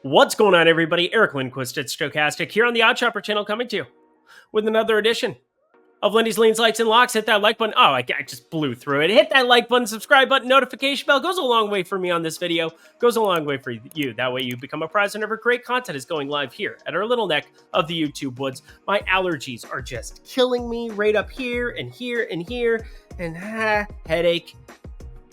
What's going on, everybody? Eric Lindquist at Stochastic here on the Odd Shopper channel, coming to you with another edition of Lindy's Leans, Lights, and Locks. Hit that like button. Oh, I just blew through it. Hit that like button, subscribe button, notification bell. Goes a long way for me on this video. Goes a long way for you. That way you become a prize whenever great content is going live here at our little neck of the YouTube woods. My allergies are just killing me right up here and here and here. And headache.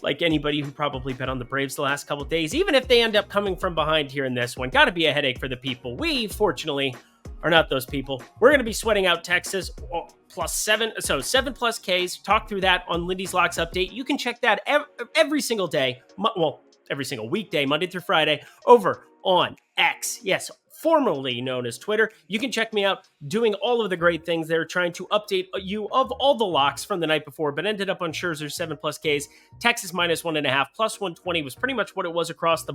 Like anybody who probably bet on the Braves the last couple of days, even if they end up coming from behind here in this one, got to be a headache for the people. We, fortunately, are not those people. We're going to be sweating out Texas +7, so 7+ Ks. Talk through that on Lindy's Locks Update. You can check that every single day, every single weekday, Monday through Friday, over on X. Yes, formerly known as Twitter. You can check me out doing all of the great things there, trying to update you of all the locks from the night before, but ended up on Scherzer 7+ Ks. Texas -1.5, +120 was pretty much what it was across the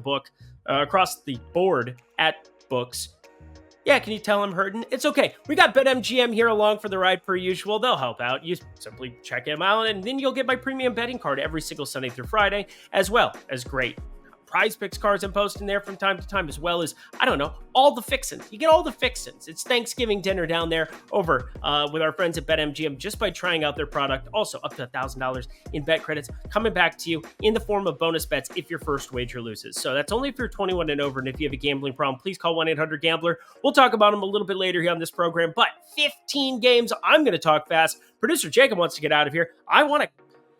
board at books. Yeah, can you tell I'm hurting? It's okay. We got BetMGM here along for the ride per usual. They'll help out. You simply check them out, and then you'll get my premium betting card every single Sunday through Friday, as well as great Prize Picks cards I'm posting there from time to time, as well as, I don't know, all the fixins. You get all the fixins. It's Thanksgiving dinner down there over with our friends at BetMGM just by trying out their product. Also, up to $1,000 in bet credits coming back to you in the form of bonus bets if your first wager loses. So that's only if you're 21 and over, and if you have a gambling problem, please call 1-800-GAMBLER. We'll talk about them a little bit later here on this program, but 15 games. I'm going to talk fast. Producer Jacob wants to get out of here. I want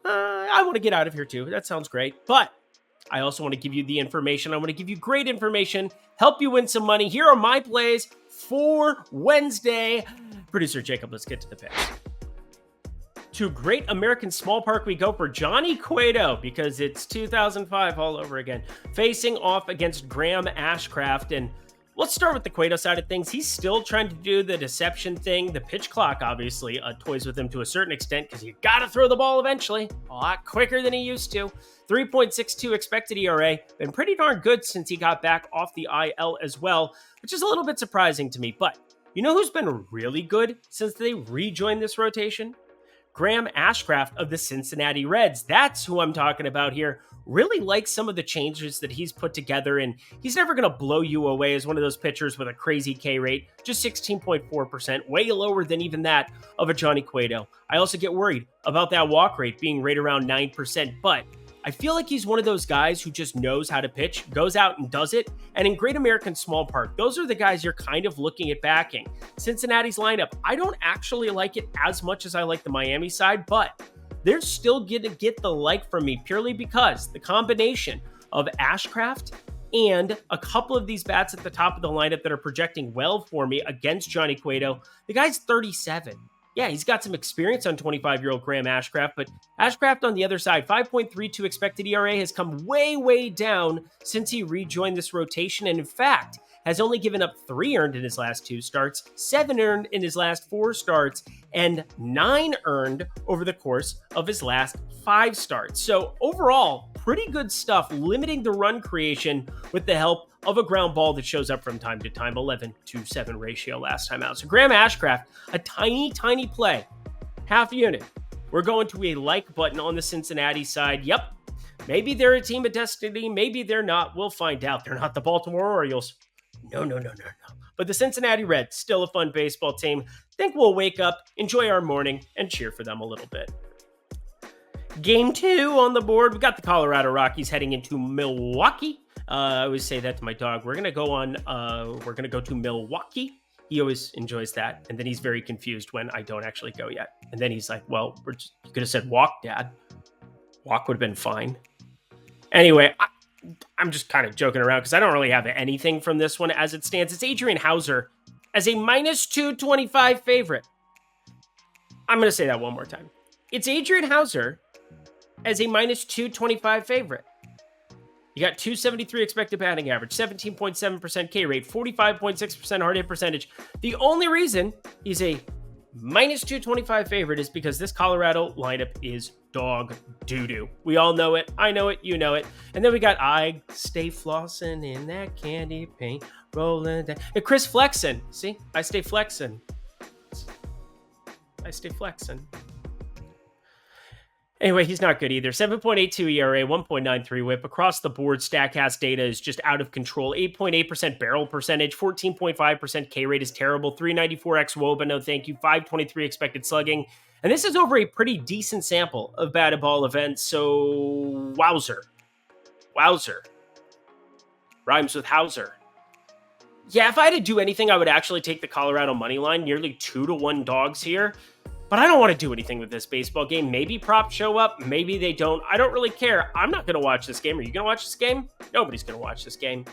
to get out of here too. That sounds great, but I also want to give you the information. I want to give you great information, help you win some money. Here are my plays for Wednesday. Producer Jacob, let's get to the picks. To Great American Small Park we go for Johnny Cueto, because it's 2005 all over again, facing off against Graham Ashcraft. And let's start with the Cueto side of things. He's still trying to do the deception thing. The pitch clock obviously toys with him to a certain extent, because you got to throw the ball eventually, a lot quicker than he used to. 3.62 expected ERA. Been pretty darn good since he got back off the IL as well, which is a little bit surprising to me. But you know who's been really good since they rejoined this rotation? Graham Ashcraft of the Cincinnati Reds. That's who I'm talking about here. Really like some of the changes that he's put together, and he's never going to blow you away as one of those pitchers with a crazy K rate, just 16.4%, way lower than even that of a Johnny Cueto. I also get worried about that walk rate being right around 9%, but I feel like he's one of those guys who just knows how to pitch, goes out and does it. And in Great American Small Park, those are the guys you're kind of looking at backing. Cincinnati's lineup, I don't actually like it as much as I like the Miami side, but they're still going to get the like from me purely because the combination of Ashcraft and a couple of these bats at the top of the lineup that are projecting well for me against Johnny Cueto. The guy's 37. Yeah, he's got some experience on 25-year-old Graham Ashcraft, but Ashcraft on the other side, 5.32 expected ERA, has come way, way down since he rejoined this rotation, and in fact, has only given up 3 earned in his last 2 starts, 7 earned in his last 4 starts, and 9 earned over the course of his last 5 starts. So overall, pretty good stuff, limiting the run creation with the help of a ground ball that shows up from time to time, 11-7 ratio last time out. So Graham Ashcraft, a tiny, tiny play, half unit. We're going to a like button on the Cincinnati side. Yep, maybe they're a team of destiny, maybe they're not. We'll find out. They're not the Baltimore Orioles. No. But the Cincinnati Reds, still a fun baseball team. Think we'll wake up, enjoy our morning, and cheer for them a little bit. Game 2 on the board. We got the Colorado Rockies heading into Milwaukee. I always say that to my dog. We're gonna go to Milwaukee. He always enjoys that, and then he's very confused when I don't actually go yet. And then he's like, "Well, you could have said walk, Dad. Walk would have been fine." Anyway, I'm just kind of joking around because I don't really have anything from this one as it stands. It's Adrian Hauser as a -225 favorite. I'm gonna say that one more time. It's Adrian Hauser as a -225 favorite. You got 273 expected batting average, 17.7% K rate, 45.6% hard hit percentage. The only reason he's a -225 favorite is because this Colorado lineup is dog doo-doo. We all know it. I know it. You know it. And then we got I stay flossing in that candy paint, rolling down. And Chris Flexen. See? I stay flexing. Anyway, he's not good either. 7.82 ERA, 1.93 whip. Across the board, StatCast data is just out of control. 8.8% barrel percentage, 14.5% K rate is terrible. 394 xWOBA, no thank you. 523 expected slugging. And this is over a pretty decent sample of batted ball events, so wowzer. Rhymes with Hauser. Yeah, if I had to do anything, I would actually take the Colorado money line, nearly 2-1 dogs here. But I don't want to do anything with this baseball game. Maybe props show up, maybe they don't. I don't really care. I'm not going to watch this game. Are you going to watch this game? Nobody's going to watch this game.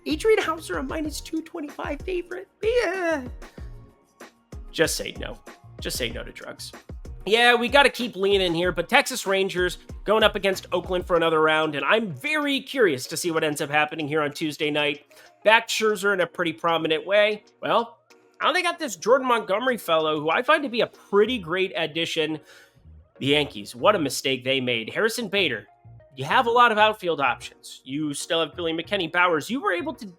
Adrian Hauser, a minus 225 favorite. Yeah. Just say no. Just say no to drugs. Yeah, we got to keep leaning here, but Texas Rangers going up against Oakland for another round, and I'm very curious to see what ends up happening here on Tuesday night. Back Scherzer in a pretty prominent way. Well, now they got this Jordan Montgomery fellow who I find to be a pretty great addition. The Yankees, what a mistake they made. Harrison Bader, you have a lot of outfield options. You still have Billy McKinney, Bowers. You were able to...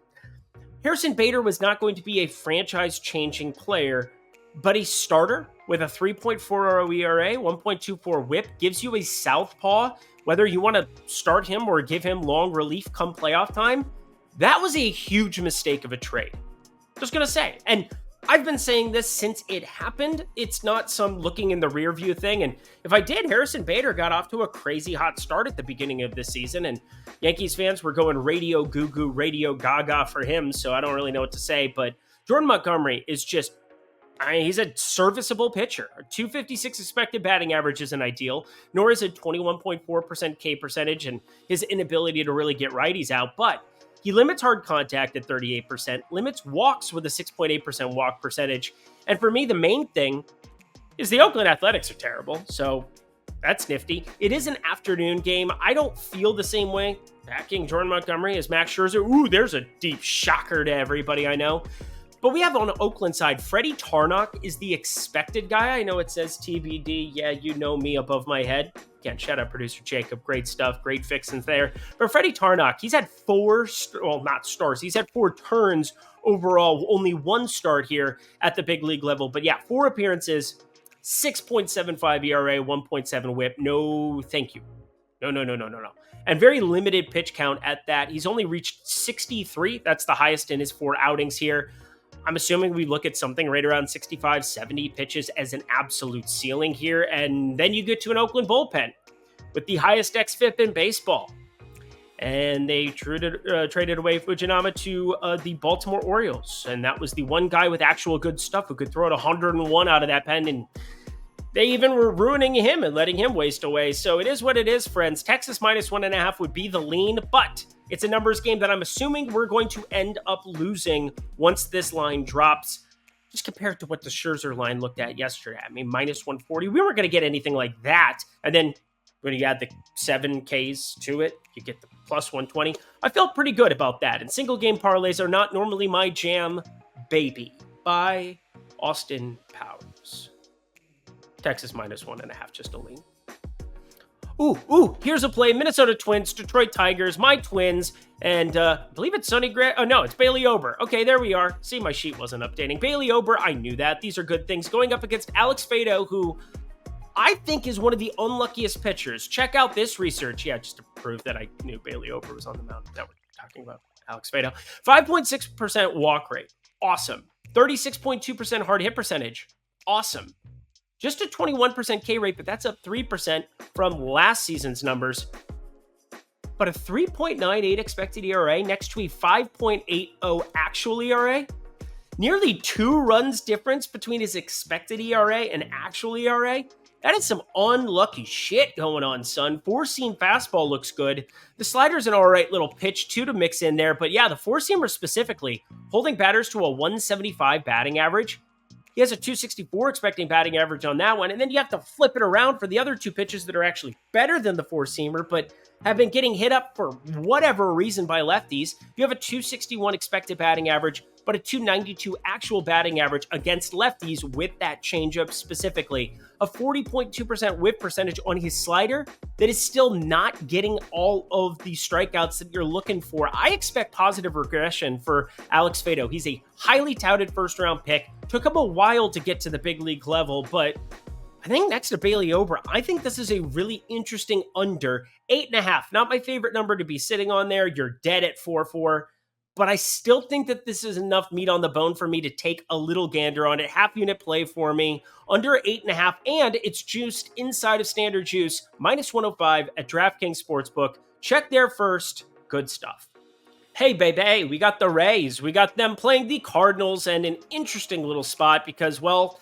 Harrison Bader was not going to be a franchise-changing player, but a starter with a 3.40 ERA, 1.24 whip, gives you a southpaw, whether you want to start him or give him long relief come playoff time. That was a huge mistake of a trade. Just going to say. And I've been saying this since it happened. It's not some looking in the rear view thing. And if I did, Harrison Bader got off to a crazy hot start at the beginning of this season. And Yankees fans were going radio goo-goo, radio gaga for him. So I don't really know what to say. But Jordan Montgomery is just, he's a serviceable pitcher. A 256 expected batting average isn't ideal, nor is it 21.4% K percentage. And his inability to really get righties out. But he limits hard contact at 38%, limits walks with a 6.8% walk percentage. And for me, the main thing is the Oakland Athletics are terrible. So that's nifty. It is an afternoon game. I don't feel the same way backing Jordan Montgomery as Max Scherzer. Ooh, there's a deep shocker to everybody I know. But we have on the Oakland side, Freddie Tarnok is the expected guy. I know it says TBD. Yeah, you know me above my head. Again, shout out producer Jacob. Great stuff. Great fixings there. But Freddie Tarnok, he's had he's had 4 turns overall. Only 1 start here at the big league level. But yeah, 4 appearances, 6.75 ERA, 1.7 whip. No, thank you. No. And very limited pitch count at that. He's only reached 63. That's the highest in his 4 outings here. I'm assuming we look at something right around 65, 70 pitches as an absolute ceiling here. And then you get to an Oakland bullpen with the highest xFIP in baseball. And they traded away Fujinami to the Baltimore Orioles. And that was the one guy with actual good stuff who could throw it 101 out of that pen. And they even were ruining him and letting him waste away. So it is what it is, friends. Texas minus 1.5 would be the lean, but it's a numbers game that I'm assuming we're going to end up losing once this line drops. Just compared to what the Scherzer line looked at yesterday. I mean, minus 140. We weren't going to get anything like that. And then when you add the 7 Ks to it, you get the plus 120. I felt pretty good about that. And single game parlays are not normally my jam. Baby by Austin Powers. Texas minus 1.5, just a lean. Ooh, here's a play. Minnesota Twins, Detroit Tigers, my Twins, and I believe it's Sonny Gray. Oh, no, it's Bailey Ober. Okay, there we are. See, my sheet wasn't updating. Bailey Ober, I knew that. These are good things. Going up against Alex Faedo, who I think is one of the unluckiest pitchers. Check out this research. Yeah, just to prove that I knew Bailey Ober was on the mound. That we're talking about Alex Faedo. 5.6% walk rate. Awesome. 36.2% hard hit percentage. Awesome. Just a 21% K rate, but that's up 3% from last season's numbers. But a 3.98 expected ERA next to a 5.80 actual ERA. Nearly 2 runs difference between his expected ERA and actual ERA. That is some unlucky shit going on, son. 4-seam fastball looks good. The slider's an all right little pitch, too, to mix in there. But yeah, the 4-seamer specifically, holding batters to a 175 batting average. He has a 264 expecting batting average on that one. And then you have to flip it around for the other 2 pitches that are actually better than the 4-seamer, but have been getting hit up for whatever reason by lefties. You have a 261 expected batting average, but a 292 actual batting average against lefties with that changeup specifically. A 40.2% whip percentage on his slider that is still not getting all of the strikeouts that you're looking for. I expect positive regression for Alex Faedo. He's a highly touted first-round pick. Took him a while to get to the big league level, but I think next to Bailey Ober, I think this is a really interesting under 8.5. Not my favorite number to be sitting on there. You're dead at 4-4. But I still think that this is enough meat on the bone for me to take a little gander on it. Half unit play for me, under 8.5, and it's juiced inside of standard juice, -105 at DraftKings Sportsbook. Check there first. Good stuff. Hey, baby, we got the Rays. We got them playing the Cardinals, and an interesting little spot because, well,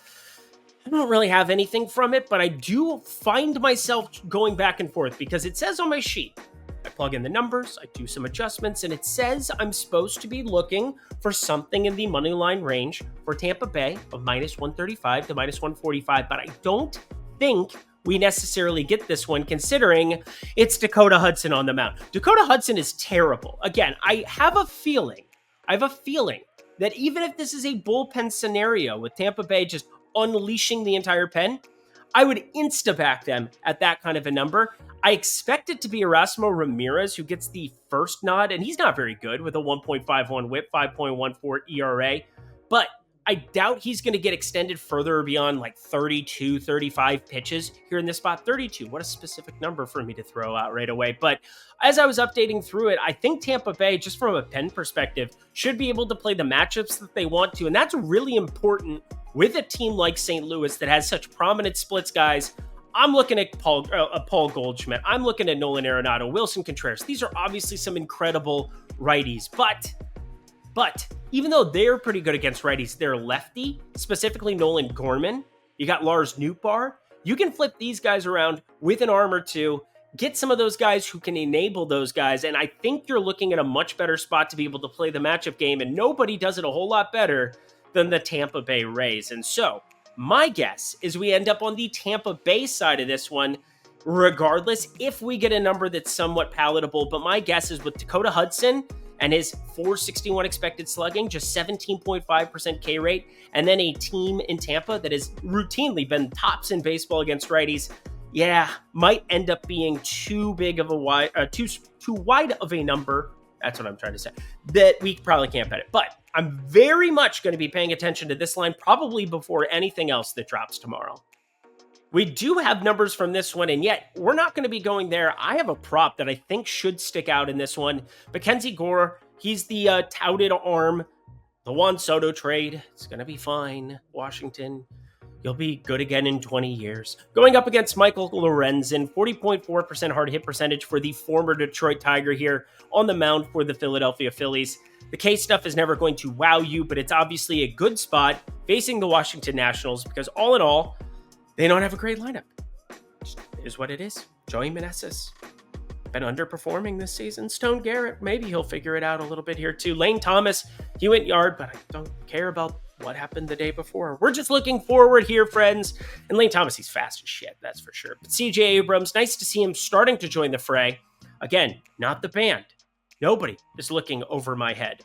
I don't really have anything from it, but I do find myself going back and forth because it says on my sheet, I plug in the numbers, I do some adjustments, and it says I'm supposed to be looking for something in the money line range for Tampa Bay of -135 to -145, but I don't think we necessarily get this one considering it's Dakota Hudson on the mound. Dakota Hudson is terrible. Again, I have a feeling that even if this is a bullpen scenario with Tampa Bay just unleashing the entire pen, I would insta-back them at that kind of a number. I expect it to be Erasmo Ramirez who gets the first nod, and he's not very good with a 1.51 whip, 5.14 ERA, but I doubt he's going to get extended further beyond like 32, 35 pitches here in this spot. 32, what a specific number for me to throw out right away. But as I was updating through it, I think Tampa Bay, just from a pen perspective, should be able to play the matchups that they want to. And that's really important with a team like St. Louis that has such prominent splits guys. I'm looking at Paul Goldschmidt. I'm looking at Nolan Arenado, Wilson Contreras. These are obviously some incredible righties, but even though they're pretty good against righties, they're lefty, specifically Nolan Gorman. You got Lars Nootbaar. You can flip these guys around with an arm or two, get some of those guys who can enable those guys, and I think you're looking at a much better spot to be able to play the matchup game, and nobody does it a whole lot better than the Tampa Bay Rays. And so, my guess is we end up on the Tampa Bay side of this one, regardless if we get a number that's somewhat palatable, but my guess is with Dakota Hudson and his .461 expected slugging, just 17.5% K rate, and then a team in Tampa that has routinely been tops in baseball against righties, might end up being too wide of a number. That's what I'm trying to say. That we probably can't bet it. But I'm very much going to be paying attention to this line probably before anything else that drops tomorrow. We do have numbers from this one, and yet we're not going to be going there. I have a prop that I think should stick out in this one. Mackenzie Gore, he's the touted arm. The Juan Soto trade, it's going to be fine. Washington, you'll be good again in 20 years. Going up against Michael Lorenzen, 40.4% hard hit percentage for the former Detroit Tiger here on the mound for the Philadelphia Phillies. The K stuff is never going to wow you, but it's obviously a good spot facing the Washington Nationals because all in all, they don't have a great lineup. It is what it is. Joey Meneses been underperforming this season. Stone Garrett, maybe he'll figure it out a little bit here too. Lane Thomas, he went yard, but I don't care about what happened the day before. We're just looking forward here, friends. And Lane Thomas, he's fast as shit, that's for sure. But CJ Abrams, nice to see him starting to join the fray. Again, not the band. Nobody is looking over my head.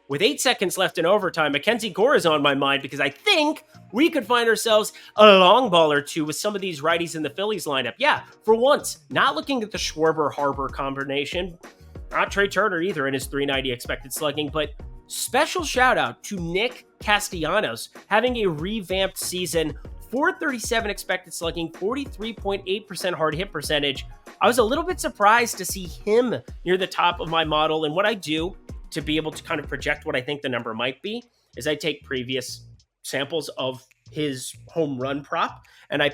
With 8 seconds left in overtime, Mackenzie Gore is on my mind because I think we could find ourselves a long ball or two with some of these righties in the Phillies lineup. Yeah, for once, not looking at the Schwarber-Harbor combination. Not Trey Turner either in his .390 expected slugging, but special shout out to Nick Castellanos having a revamped season. .437 expected slugging, 43.8% hard hit percentage. I was a little bit surprised to see him near the top of my model, and what I do to be able to kind of project what I think the number might be is I take previous samples of his home run prop and I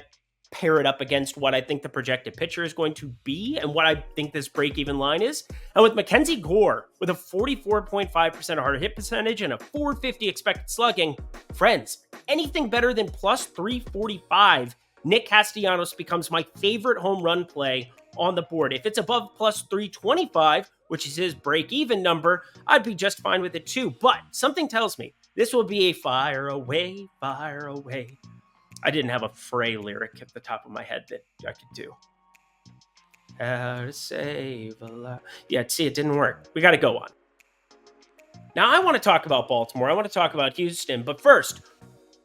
pair it up against what I think the projected pitcher is going to be and what I think this break-even line is. And with Mackenzie Gore, with a 44.5% hard hit percentage and a .450 expected slugging, friends, anything better than plus 345, Nick Castellanos becomes my favorite home run play on the board. If it's above plus 325, which is his break-even number, I'd be just fine with it too. But something tells me this will be a fire away, fire away. I didn't have a Fray lyric at the top of my head that I could do. How to save a life. Yeah, see, it didn't work. We got to go on. Now, I want to talk about Baltimore. I want to talk about Houston. But first,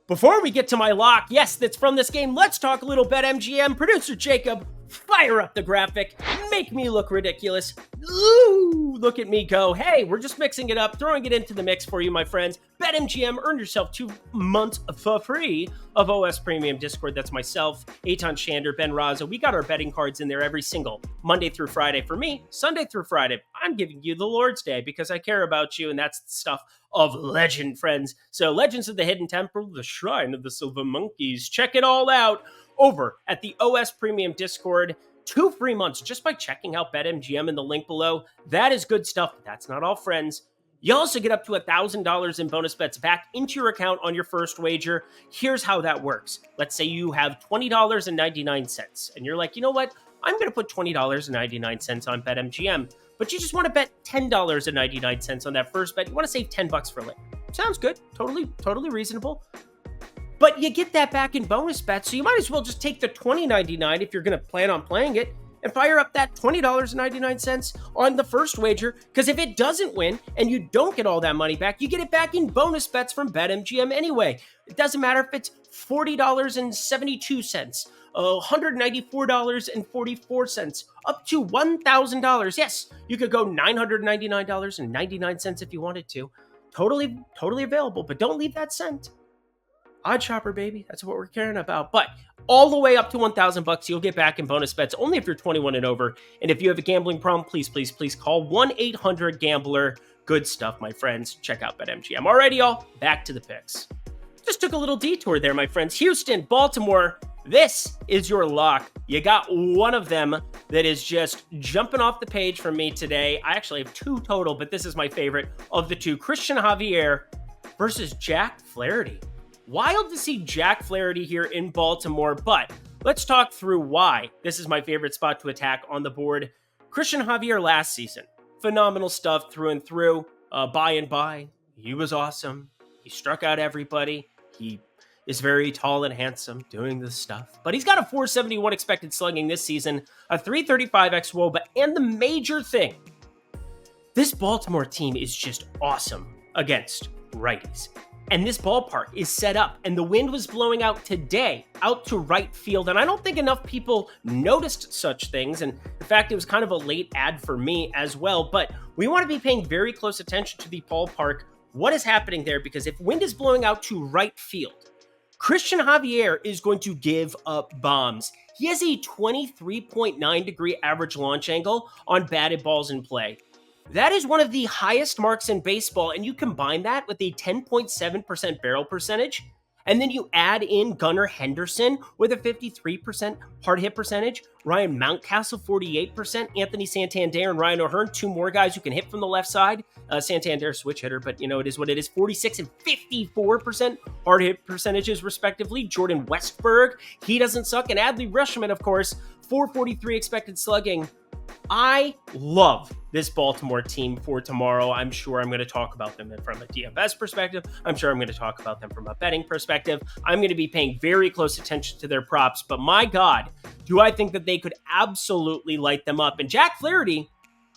before we get to my lock, yes, that's from this game, let's talk a little BetMGM. Producer Jacob, Fire up the graphic, make me look ridiculous. Ooh, look at me go. Hey, we're just mixing it up, throwing it into the mix for you, my friends. BetMGM, earn yourself 2 months for free of OS Premium Discord. That's myself, Eitan Shander, Ben Raza. We got our betting cards in there every single Monday through Friday. For me, Sunday through Friday, I'm giving you the Lord's Day because I care about you, and that's the stuff of legend, friends. So Legends of the Hidden Temple, the Shrine of the Silver Monkeys. Check it all out over at the OS Premium Discord. 2 free months just by checking out BetMGM in the link below. That is good stuff, but that's not all, friends. You also get up to $1,000 in bonus bets back into your account on your first wager. Here's how that works. Let's say you have $20.99, and you're like, you know what? I'm going to put $20.99 on BetMGM, but you just want to bet $10.99 on that first bet. You want to save $10 for later. Sounds good. Totally reasonable. But you get that back in bonus bets, so you might as well just take the $20.99 if you're going to plan on playing it and fire up that $20.99 on the first wager, because if it doesn't win and you don't get all that money back, you get it back in bonus bets from BetMGM anyway. It doesn't matter if it's $40.72, $194.44, up to $1,000. Yes, you could go $999.99 if you wanted to. Totally available, but don't leave that cent. Odd Chopper, baby. That's what we're caring about. But all the way up to $1,000 you'll get back in bonus bets only if you're 21 and over. And if you have a gambling problem, please call 1-800-GAMBLER. Good stuff, my friends. Check out BetMGM. Alrighty, y'all. Back to the picks. Just took a little detour there, my friends. Houston, Baltimore. This is your lock. You got one of them that is just jumping off the page for me today. I actually have 2 total, but this is my favorite of the 2. Christian Javier versus Jack Flaherty. Wild to see Jack Flaherty here in Baltimore, but let's talk through why this is my favorite spot to attack on the board. Christian Javier last season, phenomenal stuff through and through. By and by, he was awesome. He struck out everybody. He is very tall and handsome doing this stuff. But he's got a .471 expected slugging this season, a .335 xWOBA, and the major thing, this Baltimore team is just awesome against righties. And this ballpark is set up, and the wind was blowing out today, out to right field, and I don't think enough people noticed such things, and in fact, it was kind of a late ad for me as well, but we want to be paying very close attention to the ballpark, what is happening there, because if wind is blowing out to right field, Christian Javier is going to give up bombs. He has a 23.9 degree average launch angle on batted balls in play. That is one of the highest marks in baseball, and you combine that with a 10.7% barrel percentage, and then you add in Gunnar Henderson with a 53% hard hit percentage, Ryan Mountcastle 48%, Anthony Santander and Ryan O'Hearn, 2 more guys who can hit from the left side. Santander switch hitter, but you know, it is what it is. 46 and 54% hard hit percentages respectively. Jordan Westberg, he doesn't suck, and Adley Rutschman, of course, 443 expected slugging. I love this Baltimore team for tomorrow. I'm sure I'm going to talk about them from a DFS perspective. I'm sure I'm going to talk about them from a betting perspective. I'm going to be paying very close attention to their props, but my God, do I think that they could absolutely light them up. And Jack Flaherty,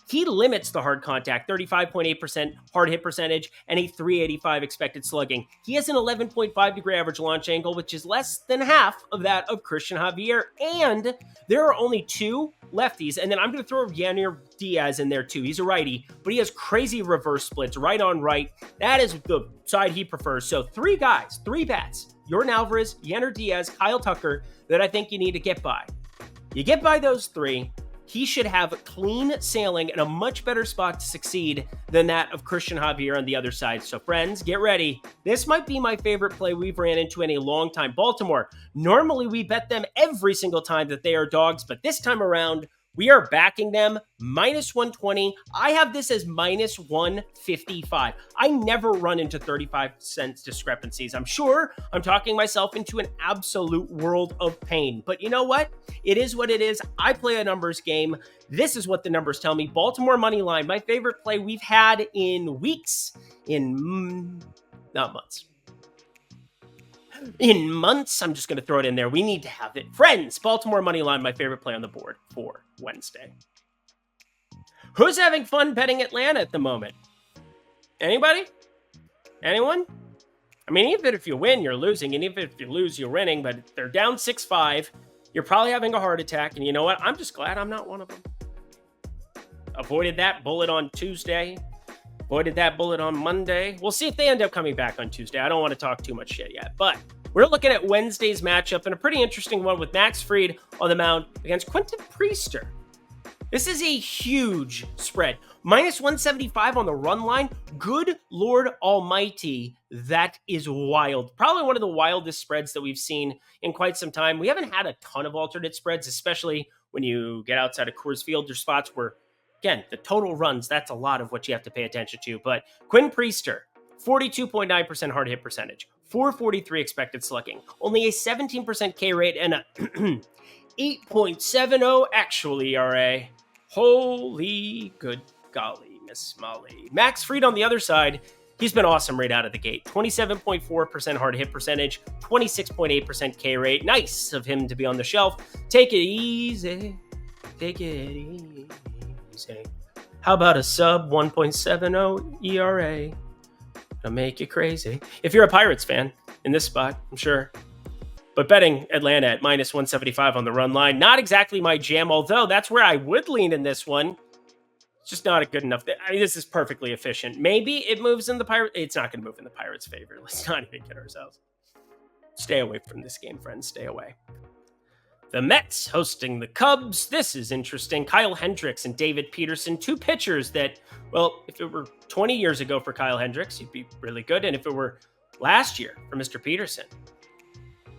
he limits the hard contact, 35.8% hard hit percentage and a .385 expected slugging. He has an 11.5 degree average launch angle, which is less than half of that of Christian Javier. And there are only 2 lefties. And then I'm going to throw Yanir Diaz in there too. He's a righty, but he has crazy reverse splits right on right. That is the side he prefers. So 3 guys, 3 bats, Yordan Alvarez, Yanir Diaz, Kyle Tucker, that I think you need to get by. You get by those 3. He should have clean sailing and a much better spot to succeed than that of Christian Javier on the other side. So friends, get ready. This might be my favorite play we've ran into in a long time. Baltimore, normally we bet them every single time that they are dogs, but this time around, we are backing them -120. I have this as -155. I never run into 35 cents discrepancies. I'm sure I'm talking myself into an absolute world of pain. But you know what? It is what it is. I play a numbers game. This is what the numbers tell me. Baltimore money line, my favorite play we've had in weeks, not months. In months, I'm just going to throw it in there. We need to have it. Friends, Baltimore money line, my favorite play on the board for Wednesday. Who's having fun betting Atlanta at the moment? Anybody? Anyone? I mean, even if you win, you're losing. And even if you lose, you're winning. But they're down 6-5. you're probably having a heart attack. And you know what? I'm just glad I'm not one of them. Avoided that bullet on Tuesday. Avoided that bullet on Monday. We'll see if they end up coming back on Tuesday. I don't want to talk too much shit yet. But we're looking at Wednesday's matchup and a pretty interesting one with Max Fried on the mound against Quentin Priester. This is a huge spread. Minus 175 on the run line. Good Lord Almighty, that is wild. Probably one of the wildest spreads that we've seen in quite some time. We haven't had a ton of alternate spreads, especially when you get outside of Coors Field or spots where, again, the total runs, that's a lot of what you have to pay attention to. But Quinn Priester, 42.9% hard hit percentage, 443 expected slugging, only a 17% K rate, and a 8.70 actual ERA. Holy good golly, Miss Molly. Max Fried on the other side, he's been awesome right out of the gate. 27.4% hard hit percentage, 26.8% K rate. Nice of him to be on the shelf. Take it easy. Take it easy. How about a sub 1.70 ERA? Gonna make you crazy. If you're a Pirates fan in this spot, I'm sure. But betting Atlanta at minus 175 on the run line, not exactly my jam, although that's where I would lean in this one. It's just not a good enough. I mean, this is perfectly efficient. Maybe it moves in the Pirates. It's not going to move in the Pirates' favor. Let's not even kid ourselves. Stay away from this game, friends. Stay away. The Mets hosting the Cubs. This is interesting. Kyle Hendricks and David Peterson, two pitchers that, well, if it were 20 years ago for Kyle Hendricks, he'd be really good. And if it were last year for Mr. Peterson,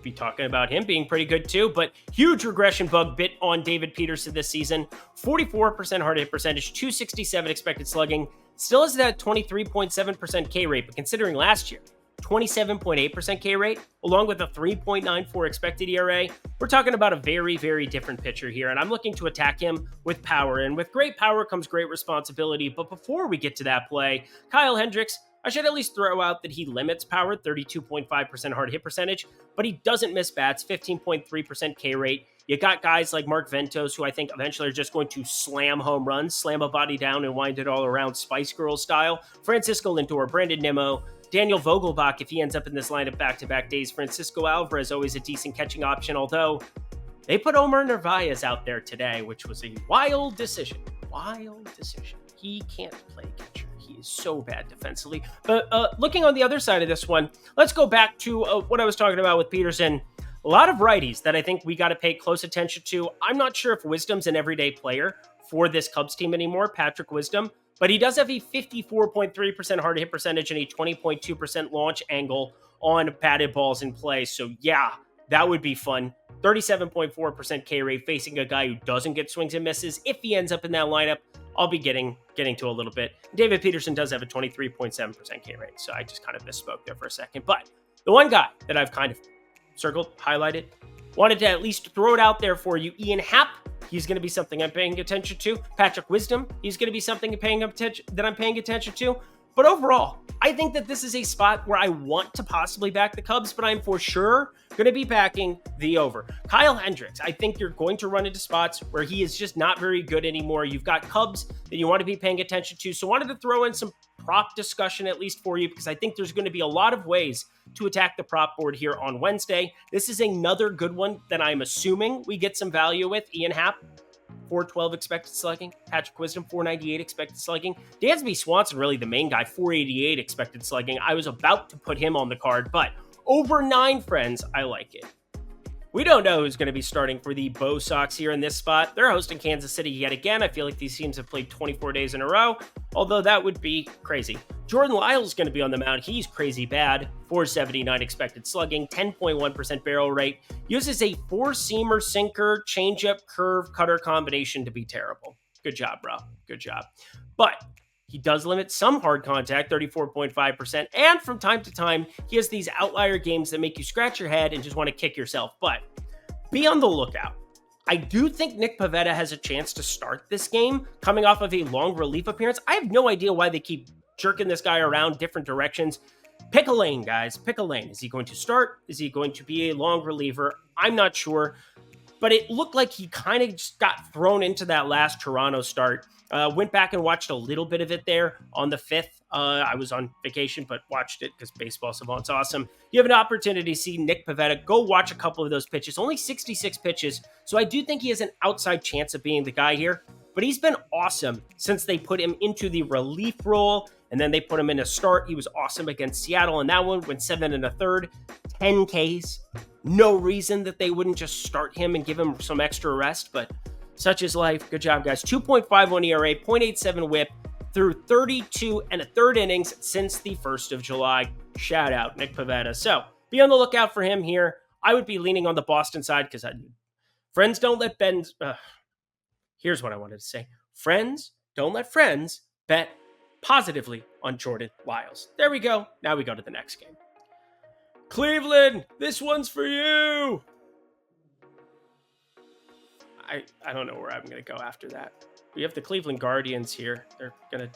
be talking about him being pretty good too, but huge regression bug bit on David Peterson this season. 44% hard hit percentage, 267 expected slugging, still has that 23.7% K rate, but considering last year, 27.8% K rate, along with a 3.94 expected ERA, we're talking about a very, very different pitcher here, and I'm looking to attack him with power, and with great power comes great responsibility. But before we get to that play, Kyle Hendricks, I should at least throw out that he limits power, 32.5% hard hit percentage, but he doesn't miss bats, 15.3% K rate. You got guys like Mark Ventos, who I think eventually are just going to slam home runs, slam a body down and wind it all around Spice Girl style. Francisco Lindor, Brandon Nimmo, Daniel Vogelbach, if he ends up in this lineup back-to-back days. Francisco Alvarez, always a decent catching option, although they put Omar Narvaez out there today, which was a wild decision. Wild decision. He can't play catcher. He is so bad defensively. But looking on the other side of this one, let's go back to what I was talking about with Peterson. A lot of righties that I think we got to pay close attention to. I'm not sure if Wisdom's an everyday player for this Cubs team anymore, Patrick Wisdom, but he does have a 54.3% hard hit percentage and a 20.2% launch angle on batted balls in play. So yeah, that would be fun. 37.4% K rate facing a guy who doesn't get swings and misses. If he ends up in that lineup, I'll be getting to a little bit. David Peterson does have a 23.7% K rate, so I just kind of misspoke there for a second. But the one guy that I've kind of circled, highlighted, wanted to at least throw it out there for you, Ian Happ. He's going to be something I'm paying attention to. Patrick Wisdom, he's going to be something I'm paying attention to. But overall, I think that this is a spot where I want to possibly back the Cubs, but I'm for sure going to be backing the over. Kyle Hendricks, I think you're going to run into spots where he is just not very good anymore. You've got Cubs that you want to be paying attention to. So I wanted to throw in some prop discussion at least for you, because I think there's going to be a lot of ways to attack the prop board here on Wednesday. This is another good one that I'm assuming we get some value with. Ian Happ, 412 expected slugging. Patrick Wisdom, 498 expected slugging. Dansby Swanson, really the main guy, 488 expected slugging. I was about to put him on the card, but over 9, friends, I like it. We don't know who's going to be starting for the Bo Sox here in this spot. They're hosting Kansas City yet again. I feel like these teams have played 24 days in a row, although that would be crazy. Jordan Lyle's going to be on the mound. He's crazy bad. 479 expected slugging, 10.1% barrel rate. Uses a four-seamer sinker, changeup, curve, cutter combination to be terrible. Good job, bro. Good job. But he does limit some hard contact, 34.5%. And from time to time, he has these outlier games that make you scratch your head and just want to kick yourself. But be on the lookout. I do think Nick Pivetta has a chance to start this game coming off of a long relief appearance. I have no idea why they keep jerking this guy around different directions. Pick a lane, guys. Pick a lane. Is he going to start? Is he going to be a long reliever? I'm not sure. but it looked like he kind of just got thrown into that last Toronto start. Went back and watched a little bit of it there on the 5th. I was on vacation, but watched it because Baseball Savant's awesome. You have an opportunity to see Nick Pivetta. Go watch a couple of those pitches. Only 66 pitches, so I do think he has an outside chance of being the guy here. But he's been awesome since they put him into the relief role, and then they put him in a start. He was awesome against Seattle in that one, went 7 1/3, 10 Ks. No reason that they wouldn't just start him and give him some extra rest, but such is life. Good job, guys. 2.51 ERA, 0.87 whip through 32 1/3 innings since the 1st of July. Shout out, Nick Pivetta. So be on the lookout for him here. I would be leaning on the Boston side because friends don't let Ben's... here's what I wanted to say. Friends don't let friends bet positively on Jordan Lyles. There we go. Now we go to the next game. Cleveland, this one's for you. I don't know where I'm going to go after that. We have the Cleveland Guardians here. They're going to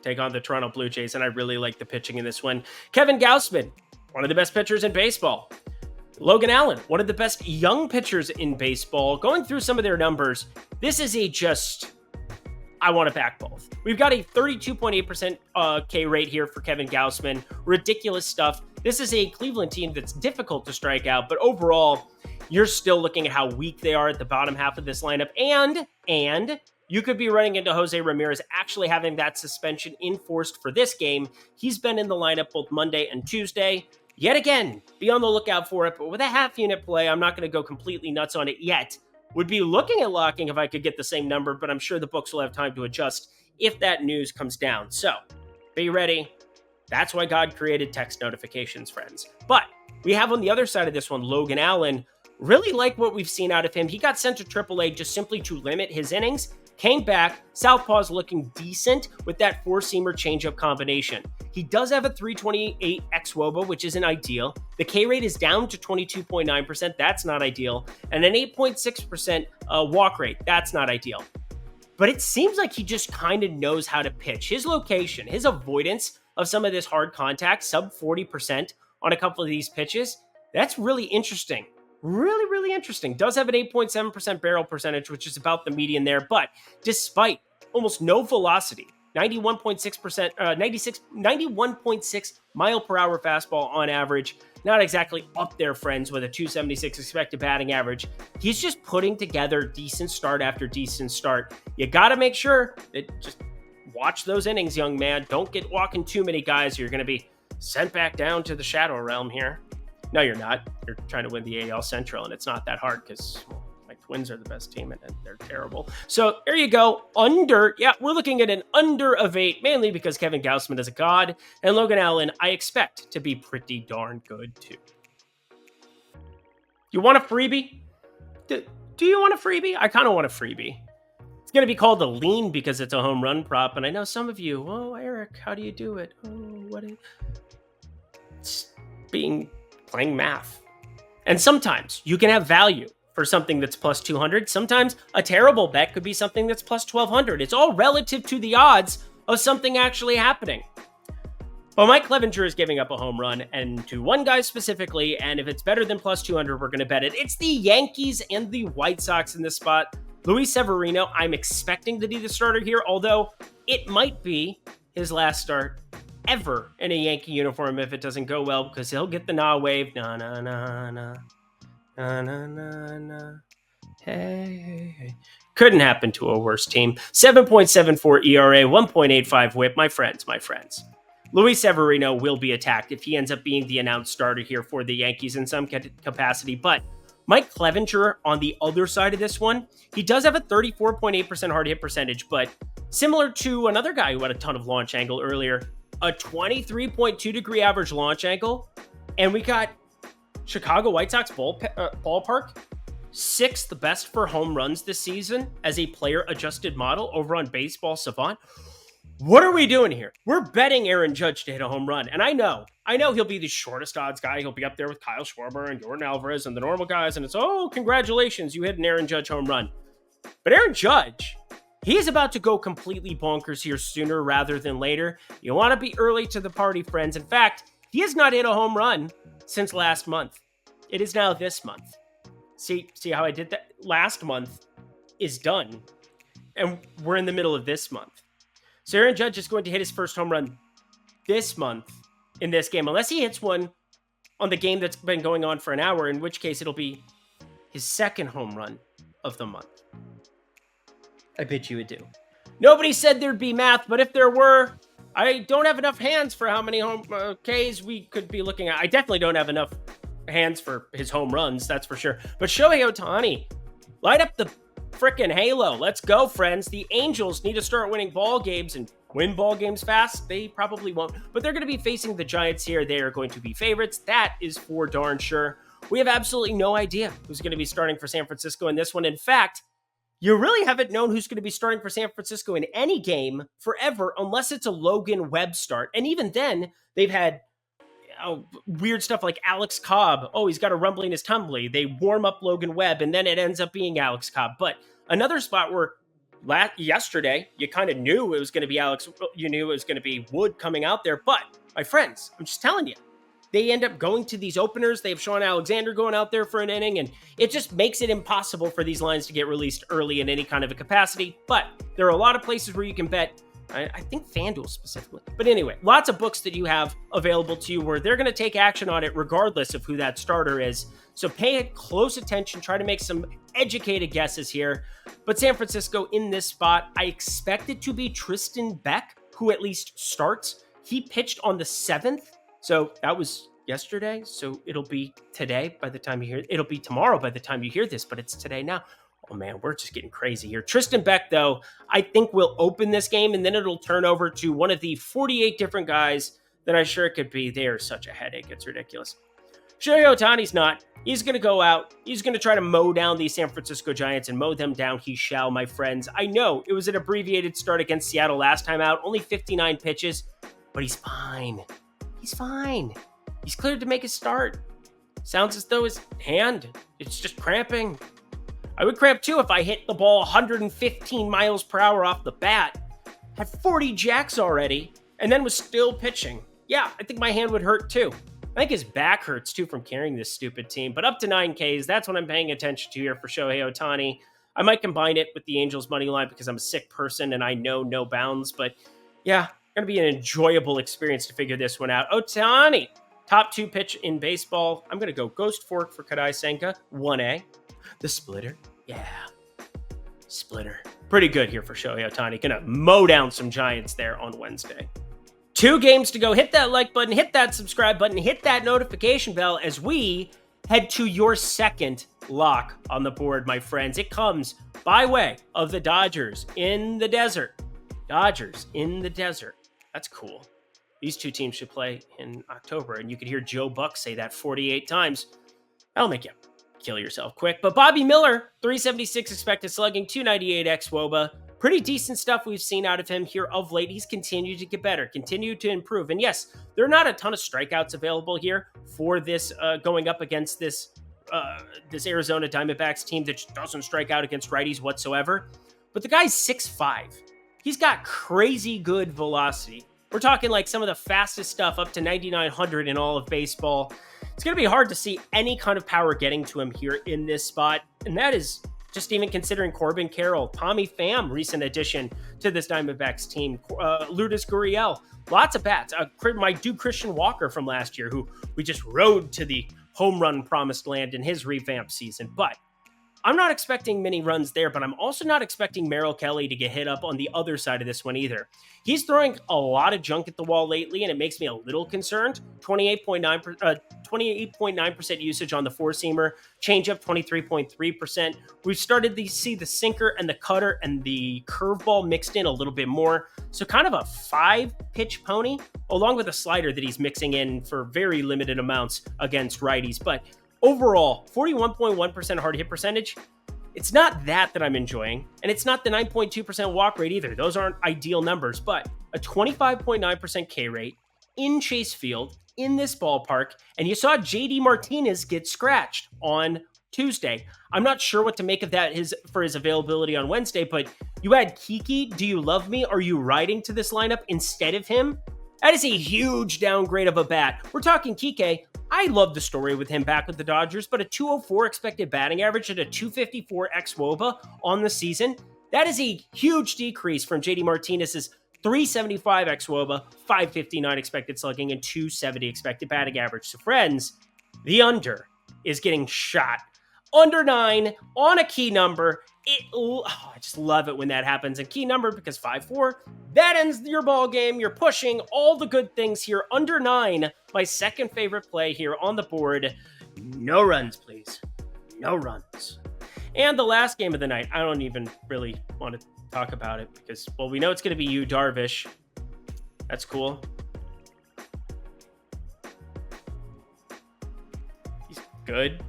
take on the Toronto Blue Jays, and I really like the pitching in this one. Kevin Gausman, one of the best pitchers in baseball. Logan Allen, one of the best young pitchers in baseball. Going through some of their numbers, this is I want to back both. We've got a 32.8% K rate here for Kevin Gausman. Ridiculous stuff. This is a Cleveland team that's difficult to strike out, but overall, you're still looking at how weak they are at the bottom half of this lineup. And you could be running into Jose Ramirez actually having that suspension enforced for this game. He's been in the lineup both Monday and Tuesday. Yet again, be on the lookout for it. But with a half unit play, I'm not going to go completely nuts on it yet. Would be looking at locking if I could get the same number, but I'm sure the books will have time to adjust if that news comes down. So be ready. That's why God created text notifications, friends. But we have on the other side of this one, Logan Allen. Really like what we've seen out of him. He got sent to AAA just simply to limit his innings. Came back. Southpaw's looking decent with that four-seamer changeup combination. He does have a 328 xWOBA, which isn't ideal. The K rate is down to 22.9%. That's not ideal. And an 8.6% walk rate. That's not ideal. But it seems like he just kind of knows how to pitch. His location, his avoidance of some of this hard contact, sub 40% on a couple of these pitches, that's really interesting. Really, really interesting. Does have an 8.7% barrel percentage, which is about the median there. But despite almost no velocity, 91.6%, 91.6 mile per hour fastball on average. Not exactly up there, friends, with a 276 expected batting average. He's just putting together decent start after decent start. You got to make sure that just watch those innings, young man. Don't get walking too many guys. You're going to be sent back down to the shadow realm here. No, you're not. You're trying to win the AL Central, and it's not that hard because my Twins are the best team, and they're terrible. So there you go. We're looking at an under of 8, mainly because Kevin Gausman is a god, and Logan Allen, I expect to be pretty darn good, too. You want a freebie? Do you want a freebie? I kind of want a freebie. It's going to be called a lean because it's a home run prop, and I know some of you, oh, Eric, how do you do it? Oh, what is... It's playing math. And sometimes you can have value for something that's plus 200. Sometimes a terrible bet could be something that's plus 1200. It's all relative to the odds of something actually happening. But Mike Clevenger is giving up a home run, and to one guy specifically, and if it's better than plus 200, we're going to bet it. It's the Yankees and the White Sox in this spot. Luis Severino, I'm expecting to be the starter here, although it might be his last start ever in a Yankee uniform if it doesn't go well, because he'll get the nah wave. Na na na na na na na na. Hey. Couldn't happen to a worse team. 7.74 ERA, 1.85 whip. My friends. Luis Severino will be attacked if he ends up being the announced starter here for the Yankees in some capacity. But Mike Clevenger on the other side of this one, he does have a 34.8% hard hit percentage, but similar to another guy who had a ton of launch angle earlier, a 23.2 degree average launch angle, and we got Chicago White Sox ballpark, 6th best for home runs this season as a player adjusted model over on Baseball Savant. What are we doing here? We're betting Aaron Judge to hit a home run, and I know he'll be the shortest odds guy. He'll be up there with Kyle Schwarber and Jordan Alvarez and the normal guys, and it's, oh, congratulations, you hit an Aaron Judge home run. But Aaron Judge, he is about to go completely bonkers here sooner rather than later. You want to be early to the party, friends. In fact, he has not hit a home run since last month. It is now this month. See how I did that? Last month is done, and we're in the middle of this month. So Aaron Judge is going to hit his first home run this month in this game, unless he hits one on the game that's been going on for an hour, in which case it'll be his second home run of the month. I bid you adieu. Nobody said there'd be math, but if there were, I don't have enough hands for how many home Ks we could be looking at. I definitely don't have enough hands for his home runs, that's for sure. But Shohei Ohtani, light up the frickin' halo. Let's go, friends. The Angels need to start winning ball games and win ball games fast. They probably won't, but they're going to be facing the Giants here. They are going to be favorites. That is for darn sure. We have absolutely no idea who's going to be starting for San Francisco in this one. In fact, you really haven't known who's going to be starting for San Francisco in any game forever unless it's a Logan Webb start. And even then, they've had weird stuff like Alex Cobb. Oh, he's got a rumbling his tumbly. They warm up Logan Webb, and then it ends up being Alex Cobb. But another spot where yesterday, you kind of knew it was going to be you knew it was going to be Wood coming out there. But, my friends, I'm just telling you, they end up going to these openers. They have Sean Alexander going out there for an inning, and it just makes it impossible for these lines to get released early in any kind of a capacity. But there are a lot of places where you can bet. I think FanDuel specifically. But anyway, lots of books that you have available to you where they're going to take action on it regardless of who that starter is. So pay close attention, try to make some educated guesses here. But San Francisco in this spot, I expect it to be Tristan Beck, who at least starts. He pitched on the 7th. So that was yesterday. So it'll be today by the time you hear it. It'll be tomorrow by the time you hear this, but it's today now. Oh man, we're just getting crazy here. Tristan Beck, though, I think will open this game, and then it'll turn over to one of the 48 different guys that I'm sure it could be. They are such a headache. It's ridiculous. Shohei Ohtani's not. He's going to go out. He's going to try to mow down these San Francisco Giants, and mow them down he shall, my friends. I know it was an abbreviated start against Seattle last time out, only 59 pitches, but he's fine. He's fine. He's cleared to make his start. Sounds as though his hand, it's just cramping. I would cramp too if I hit the ball 115 miles per hour off the bat, had 40 jacks already, and then was still pitching. Yeah, I think my hand would hurt too. I think his back hurts too from carrying this stupid team, but up to 9Ks, that's what I'm paying attention to here for Shohei Ohtani. I might combine it with the Angels money line because I'm a sick person and I know no bounds, but yeah, going to be an enjoyable experience to figure this one out. Ohtani, top 2 pitch in baseball. I'm going to go Ghost Fork for Kadai Senga, 1A. The splitter. Yeah. Splitter. Pretty good here for Shohei Ohtani. Gonna mow down some Giants there on Wednesday. 2 games to go. Hit that like button, hit that subscribe button, hit that notification bell as we head to your second lock on the board, my friends. It comes by way of the Dodgers in the desert. Dodgers in the desert. That's cool. These 2 teams should play in October, and you could hear Joe Buck say that 48 times. That'll make you kill yourself quick. But Bobby Miller, 376 expected slugging, 298 xWOBA. Pretty decent stuff we've seen out of him here of late. He's continued to get better, continued to improve. And yes, there are not a ton of strikeouts available here for this going up against this Arizona Diamondbacks team that doesn't strike out against righties whatsoever. But the guy's 6'5". He's got crazy good velocity. We're talking like some of the fastest stuff up to 9,900 in all of baseball. It's going to be hard to see any kind of power getting to him here in this spot. And that is just even considering Corbin Carroll, Tommy Pham, recent addition to this Diamondbacks team, Lourdes Gurriel, lots of bats. My dude Christian Walker from last year, who we just rode to the home run promised land in his revamped season. But I'm not expecting many runs there, but I'm also not expecting Merrill Kelly to get hit up on the other side of this one either. He's throwing a lot of junk at the wall lately, and it makes me a little concerned. 28.9% usage on the four-seamer, changeup 23.3%. We've started to see the sinker and the cutter and the curveball mixed in a little bit more. So kind of a 5-pitch pony, along with a slider that he's mixing in for very limited amounts against righties. But overall, 41.1% hard hit percentage. It's not that I'm enjoying, and it's not the 9.2% walk rate either. Those aren't ideal numbers, but a 25.9% K rate in Chase Field in this ballpark, and you saw JD Martinez get scratched on Tuesday. I'm not sure what to make of that for his availability on Wednesday, but you had Kiki, Do You Love Me? Are you riding to this lineup instead of him? That is a huge downgrade of a bat. We're talking Kike, I love the story with him back with the Dodgers, but a 204 expected batting average and a 254 xWOBA on the season, that is a huge decrease from JD Martinez's 375 xWOBA, 559 expected slugging, and 270 expected batting average. So friends, the under is getting shot. Under 9 on a key number. I just love it when that happens. And key number because 5-4, that ends your ball game. You're pushing all the good things here. Under 9, my second favorite play here on the board. No runs, please. No runs. And the last game of the night, I don't even really want to talk about it because, well, we know it's going to be you, Darvish. That's cool. He's good.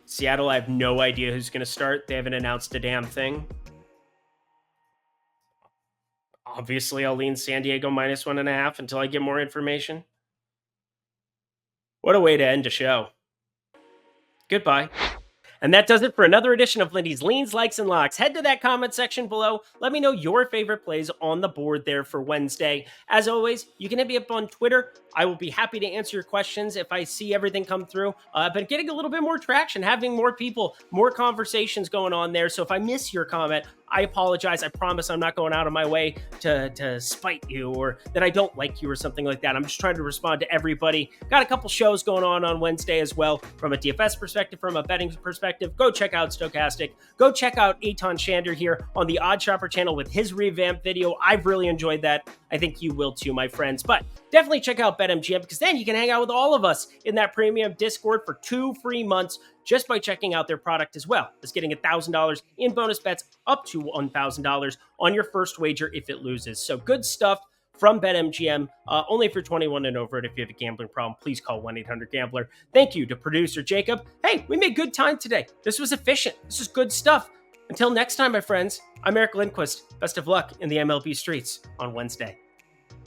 Seattle, I have no idea who's going to start. They haven't announced a damn thing. Obviously, I'll lean San Diego -1.5 until I get more information. What a way to end a show. Goodbye. And that does it for another edition of Lindy's Leans, Likes, and Locks. Head to that comment section below. Let me know your favorite plays on the board there for Wednesday. As always, you can hit me up on Twitter. I will be happy to answer your questions if I see everything come through. I've been getting a little bit more traction, having more people, more conversations going on there. So if I miss your comment, I apologize. I promise I'm not going out of my way to spite you or that I don't like you or something like that. I'm just trying to respond to everybody. Got a couple shows going on Wednesday as well from a DFS perspective, from a betting perspective. Go check out Stokastic. Go check out Eitan Shander here on the Odd Shopper channel with his revamped video. I've really enjoyed that. I think you will too, my friends. But definitely check out BetMGM because then you can hang out with all of us in that premium Discord for 2 free months just by checking out their product, as well as getting $1,000 in bonus bets up to $1,000 on your first wager if it loses. So good stuff from BetMGM, only if you're 21 and over. And if you have a gambling problem, please call 1-800-GAMBLER. Thank you to producer Jacob. Hey, we made good time today. This was efficient. This is good stuff. Until next time, my friends, I'm Eric Lindquist. Best of luck in the MLB streets on Wednesday.